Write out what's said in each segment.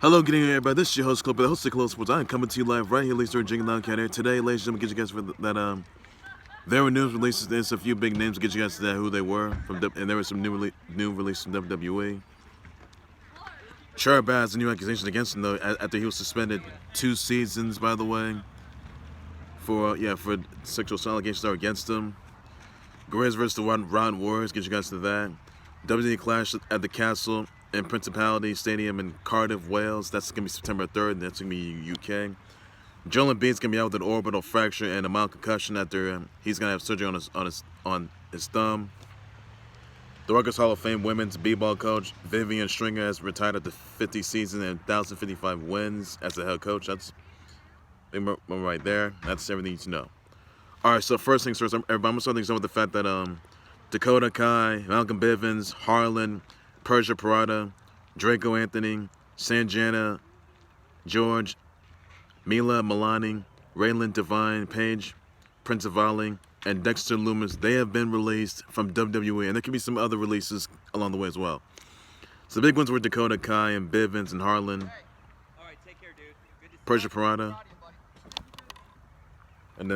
Hello, good evening, everybody. This is your host, Clip, the host of Close Sports. I am coming to you live right here, Lisa and Jingle Down County. Today, ladies and gentlemen, get you guys for that. There were news releases. There's a few big names to get you guys to that who they were and there were some new releases from WWE. Trevor Bauer has a new accusation against him though after he was suspended 2 seasons, by the way, for sexual allegations that are against him. Grizz versus the Round Warriors. Get you guys to that. WWE clash at the Castle in Prinzivalli Stadium in Cardiff, Wales. That's going to be September 3rd. And that's going to be UK. Joel Embiid's going to be out with an orbital fracture and a mild concussion after he's going to have surgery on his thumb. The Rutgers Hall of Fame women's b-ball coach Vivian Stringer has retired after 50 seasons and 1,055 wins as a head coach. That's right there. That's everything you need to know. All right, so first things first, everybody, I'm going to start things off with the fact that Dakota Kai, Malcolm Bivens, Harland, Persia, Pirotta, Draco Anthony, Sanjana, George, Mila, Milani, Raelyn, Divine, Paige, Prinzivalli, and Dexter, Lumis, they have been released from WWE, and there could be some other releases along the way as well. So the big ones were Dakota Kai and Bivens and Harland, Persia, Pirotta, and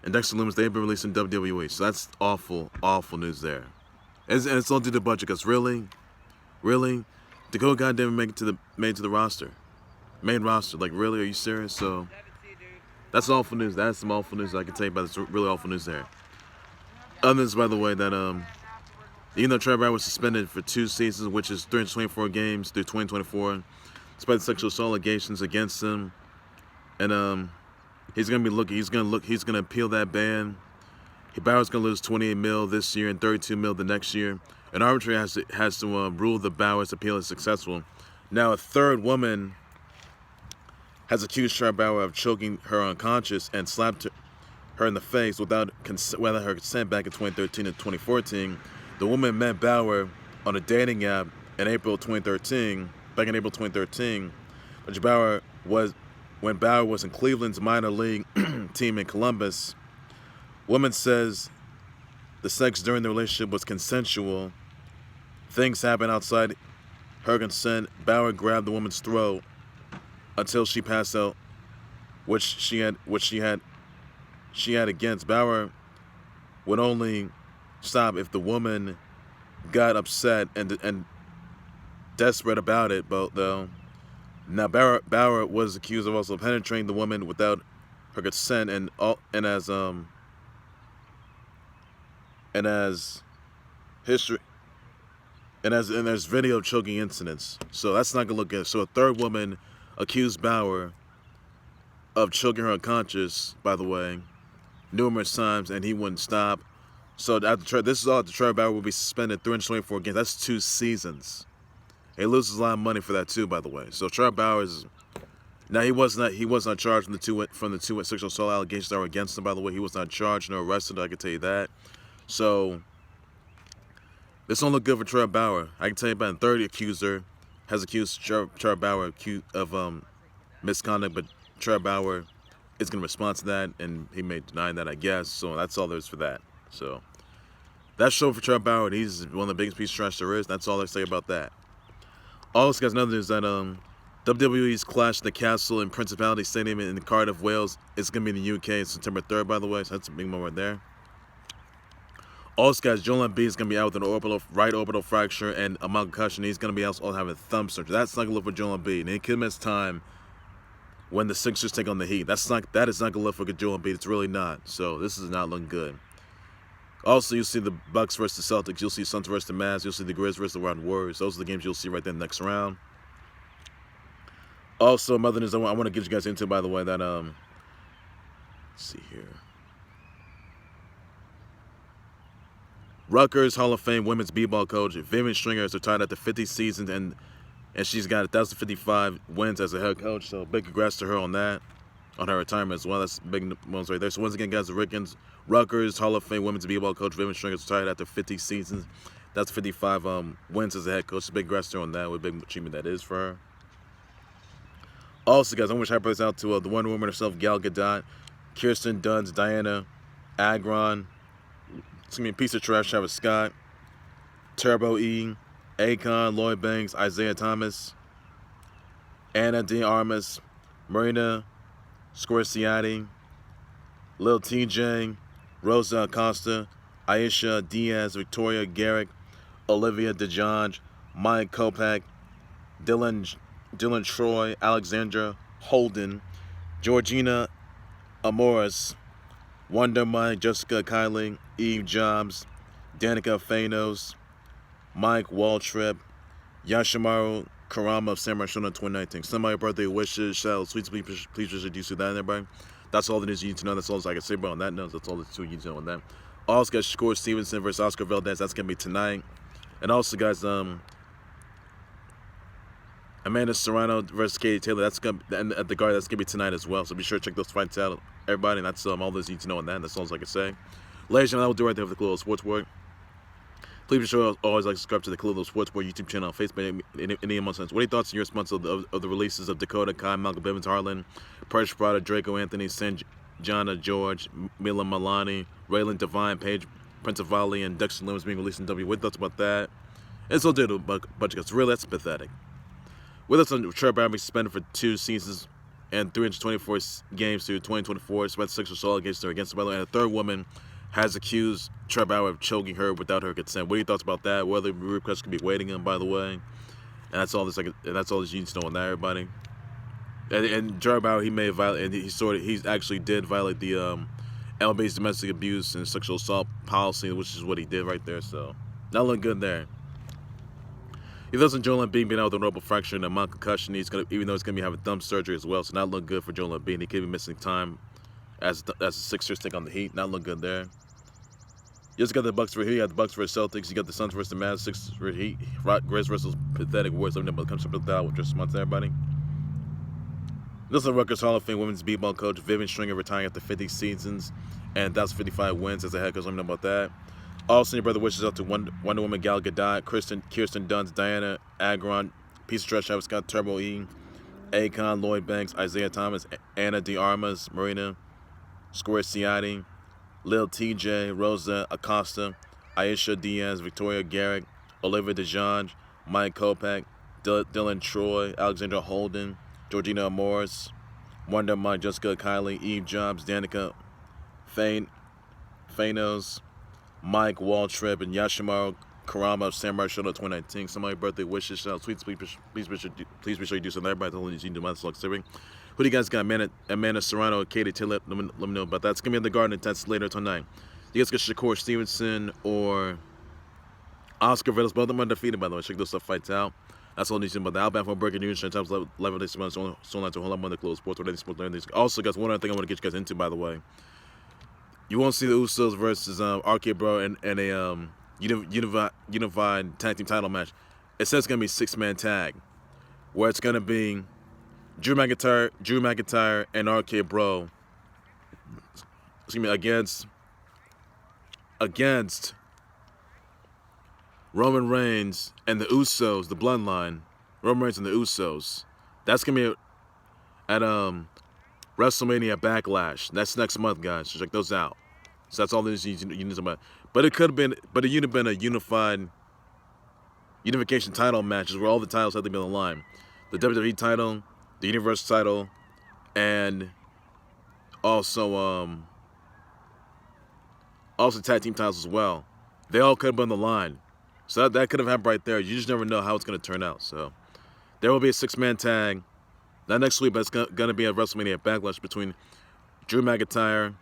Dexter Lumis. They've been released in WWE, so that's awful news there. And it's all due to the budget, because really, Dakota Kai didn't make it to the roster, main roster. Like, really, are you serious? So that's awful news. That's some awful news I can tell you about. It's really awful news there. Others, by the way, that even though Trevor Bauer was suspended for 2 seasons, which is 324 games through 2024, despite the sexual assault allegations against him, and he's gonna appeal that ban. Bauer's gonna lose 28 mil this year and 32 mil the next year. An arbitrator has to rule the Bauer's appeal is successful. Now, a third woman has accused Trevor Bauer of choking her unconscious and slapped her in the face without her consent back in 2013 and 2014. The woman met Bauer on a dating app in April 2013. Back in April 2013, when Bauer was in Cleveland's minor league team in Columbus. Woman says the sex during the relationship was consensual. Things happened outside her consent. Bauer grabbed the woman's throat until she passed out, which she had against. Bauer would only stop if the woman got upset and desperate about it. But though, now Bauer was accused of also penetrating the woman without her consent, and there's video choking incidents. So that's not gonna look good. So a third woman accused Bauer of choking her unconscious, by the way, numerous times, and he wouldn't stop. So this is all after Trevor Bauer will be suspended 324 games. That's 2 seasons. He loses a lot of money for that too, by the way. So Trevor Bauer he was not charged from the two sexual assault allegations that were against him. By the way, he was not charged nor arrested. I can tell you that. So this don't look good for Trevor Bauer. I can tell you about a third accuser has accused Trevor Bauer of misconduct, but Trevor Bauer is going to respond to that, and he may deny that, I guess. So that's all there is for that. So that's show for Trevor Bauer. He's one of the biggest pieces of trash there is. That's all I say about that. Also, guys, another news that WWE's clash at the Castle in Prinzivalli Stadium in Cardiff, Wales. It's going to be in the UK. It's September 3rd, by the way. So that's a big moment right there. Also, guys, Joel Embiid is going to be out with an right orbital fracture and a mild concussion. He's going to be also having a thumb surgery. That's not going to look for Joel Embiid. And he could miss time when the Sixers take on the Heat. That is not going to look for Joel Embiid. It's really not. So this is not looking good. Also, you'll see the Bucks versus the Celtics. You'll see Suns versus the Mavs. You'll see the Grizz versus the Round Warriors. Those are the games you'll see right there in the next round. Also, another news I want to get you guys into, by the way, that let's see here. Rutgers Hall of Fame women's b-ball coach Vivian Stringer is retired after 50 seasons, and she's got 1,055 wins as a head coach. So big congrats to her on that, on her retirement as well. That's big ones right there. So once again, guys, the Rutgers Hall of Fame women's b-ball coach Vivian Stringer is retired after 50 seasons. That's 55 wins as a head coach. Big congrats to her on that. What a big achievement that is for her. Also, guys, I want to shout out to the Wonder Woman herself, Gal Gadot, Kirsten Dunst, Diana Agron, piece of trash, Travis Scott, Turbo E, Akon, Lloyd Banks, Isaiah Thomas, Anna De Armas, Marina Scorsese, Lil TJ, Rosa Acosta, Aisha Diaz, Victoria Garrick, Olivia DeJonge, Mike Kopak, Dylan Troy, Alexandra Holden, Georgina Amoris, Wonder Mike, Jessica Kylie, Eve Jobs, Danica Fanos, Mike Waltrip, Yashimaru Karama of Samurai Shodown 2019. Send my birthday wishes, shout out, sweets, please introduce you to that, everybody. That's all the news you need to know. That's all I can say, bro. On that note, that's all the two you need to know on that. Also, guys, Shakur Stevenson versus Oscar Valdez. That's gonna be tonight. And also, guys, Amanda Serrano versus Katie Taylor. That's gonna and at the guard. That's gonna be tonight as well. So be sure to check those fights out, everybody. And that's all this you need to know on that. That's all I can say. Ladies and gentlemen, that will do right there for the Clue Sports Board. Please be sure to always subscribe to the Clue Sports Board YouTube channel on Facebook. Any months. What are your thoughts and your response of the releases of Dakota Kai, Malcolm Bivens, Harland, Persia, Pirotta, Draco, Anthony, Jana, George, Mila, Milani, Raelyn, Divine, Paige, Prinzivalli, and Dexter Lumis being released in W? What thoughts about that? It's all due to a bunch of guys. Really, that's pathetic. With us on Trevor Bauer being suspended for 2 seasons and 324 games through 2024, spent sexual assault against her, and a third woman has accused Trevor Bauer of choking her without her consent. What are your thoughts about that? What other requests could be waiting on, by the way? And that's all this. And that's all you need to know on that, everybody. And Trevor Bauer, he may violate, and he actually did violate the LB's domestic abuse and sexual assault policy, which is what he did right there. So not looking good there. He doesn't Joel Embiid being out with a notable fracture and a mild concussion. Even though he's gonna be having thumb surgery as well, so not look good for Joel Embiid. He could be missing time as the Sixers take on the Heat. Not look good there. You just got the Bucks for here. You got the Bucks versus Celtics. You got the Suns versus the Mavs. Sixers versus Heat. Grizz versus pathetic Warriors. Let me know about comes up with that with just months, everybody. This is Rutgers Hall of Fame women's b-ball coach Vivian Stringer retiring after 50 seasons and that's 55 wins as a head coach. Let me know about that. Also, your brother wishes out to Wonder Woman Gal Gadot, Kirsten Dunst, Diana Agron, Piece of Trash Travis Scott, Turbo E, Akon, Lloyd Banks, Isaiah Thomas, Anna De Armas, Marina Scorsese, Lil TJ, Rosa Acosta, Aisha Diaz, Victoria Garrick, Olivia DeJonge, Mike Kopak, Dylan Troy, Alexandra Holden, Georgina Morris, Wonder Mike, Jessica Kylie, Eve Jobs, Danica Fanos, Mike Waltrip, and Yashimaru Karama of Samurai Shodown 2019. Somebody's birthday wishes, shout out, tweets, please be sure you do something. Everybody, the you do my select serving. Who do you guys got? Amanda Serrano, Katie Taylor. Let me know about that. It's gonna be in the Garden test later tonight. You guys got Shakur Stevenson or Oscar Villas. Both of them undefeated, by the way. Check those fights out. That's all I need to know about the Outbound for breaking news. Times 11 days months. So on to hold on the close sports. Also, guys, one other thing I want to get you guys into, by the way. You won't see the Usos versus RK Bro in a unified tag team title match. It says it's gonna be 6-man tag, where it's gonna be Drew McIntyre, and RK Bro. Against Roman Reigns and the Usos, the Bloodline. Roman Reigns and the Usos. That's gonna be at WrestleMania Backlash. That's next month, guys. So check those out. So that's all this you need to know. But it could have been, but it would have been a unification title matches where all the titles had to be on the line. The WWE title, the Universal title, and also tag team titles as well. They all could have been on the line. So that could have happened right there. You just never know how it's going to turn out. So there will be a 6-man tag. Not next week, but it's going to be a WrestleMania Backlash between Drew McIntyre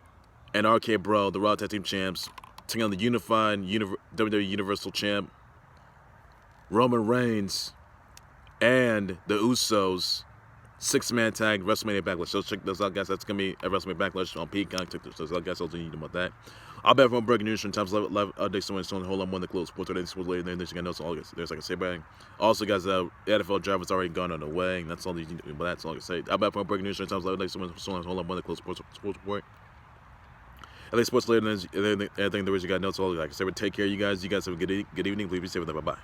and RK Bro, the Raw Tag Team Champs, taking on the unified WWE Universal Champ, Roman Reigns, and the Usos. 6-man tag, WrestleMania Backlash. So check those out, guys. That's going to be a WrestleMania Backlash on Peacock. Check those out, guys. I'll tell you about that. I'll be back from breaking news from times live updates. Someone hold on one of the close sports today. Sports later. Then you got notes. All there's like I say, bang. Also, guys, the NFL draft has already gone on the way. And that's all you need to do. But that's all I can say. I'll be back from breaking news from times live updates. Someone hold on one of the close sports report. At least sports later. Then everything there is. You got notes. All like I said, but take care, you guys. You guys have a good evening. Please be safe with that. Bye bye.